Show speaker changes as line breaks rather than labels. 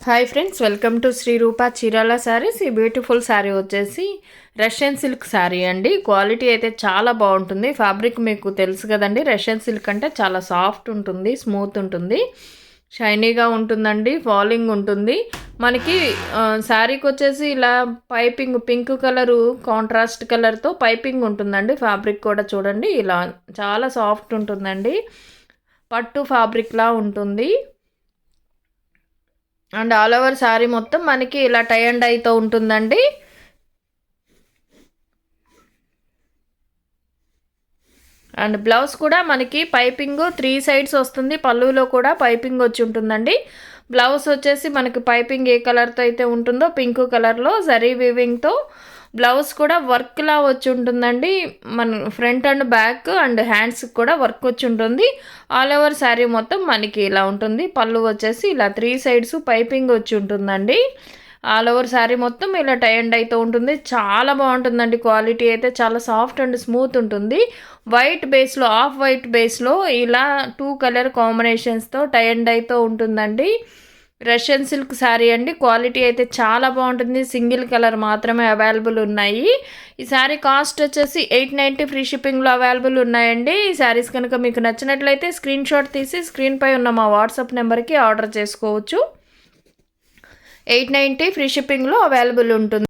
Hi friends, welcome to Shri Rupa Chirala saris. ఈ beautiful sari వచ్చేసి Russian silk sari అండి. క్వాలిటీ అయితే చాలా బాగుంటుంది. ఫ్యాబ్రిక్ మీకు తెలుసు కదండి, రష్యన్ సిల్క్ అంటే చాలా సాఫ్ట్ ఉంటుంది, స్మూత్ ఉంటుంది, షైనీగా ఉంటుందండి, ఫాలింగ్ ఉంటుంది. మనకి శారీకి వచ్చేసి ఇలా పైపింగ్ పింక్ కలరు కాంట్రాస్ట్ కలర్తో పైపింగ్ ఉంటుందండి. ఫ్యాబ్రిక్ కూడా చూడండి, ఇలా చాలా సాఫ్ట్ ఉంటుందండి, పట్టు ఫ్యాబ్రిక్లా ఉంటుంది. అండ్ ఆల్ ఓవర్ శారీ మొత్తం మనకి ఇలా టై అండ్ డైతో ఉంటుందండి. అండ్ బ్లౌజ్ కూడా మనకి పైపింగ్ 3 సైడ్స్ వస్తుంది. పళ్ళులో కూడా పైపింగ్ వచ్చి ఉంటుందండి. బ్లౌజ్ వచ్చేసి మనకి పైపింగ్ ఏ కలర్తో అయితే ఉంటుందో పింక్ కలర్లో జరీ వీవింగ్తో బ్లౌజ్ కూడా వర్క్లా వచ్చి ఉంటుందండి. మన ఫ్రంట్ అండ్ బ్యాక్ అండ్ హ్యాండ్స్కి కూడా వర్క్ వచ్చి ఉంటుంది. ఆల్ ఓవర్ శారీ మొత్తం మనకి ఇలా ఉంటుంది. పళ్ళు వచ్చేసి ఇలా 3 సైడ్స్ పైపింగ్ వచ్చి ఉంటుందండి. ఆల్ ఓవర్ శారీ మొత్తం ఇలా టై అండ్ అయితే ఉంటుంది. చాలా బాగుంటుందండి. క్వాలిటీ అయితే చాలా సాఫ్ట్ అండ్ స్మూత్ ఉంటుంది. వైట్ బేస్లో, ఆఫ్ వైట్ బేస్లో ఇలా 2 కలర్ కాంబినేషన్స్తో టై అండ్ అయితే ఉంటుందండి. రష్యన్ సిల్క్ శారీ అండి. క్వాలిటీ అయితే చాలా బాగుంటుంది. సింగిల్ కలర్ మాత్రమే అవైలబుల్ ఉన్నాయి. ఈ శారీ కాస్ట్ వచ్చేసి 890 ఫ్రీ షిప్పింగ్లో అవైలబుల్ ఉన్నాయండి. ఈ శారీస్ కనుక మీకు నచ్చినట్లయితే స్క్రీన్ షాట్ తీసి స్క్రీన్పై ఉన్న మా వాట్సాప్ నెంబర్కి ఆర్డర్ చేసుకోవచ్చు. 890 ఫ్రీ షిప్పింగ్లో అవైలబుల్ ఉంటుంది.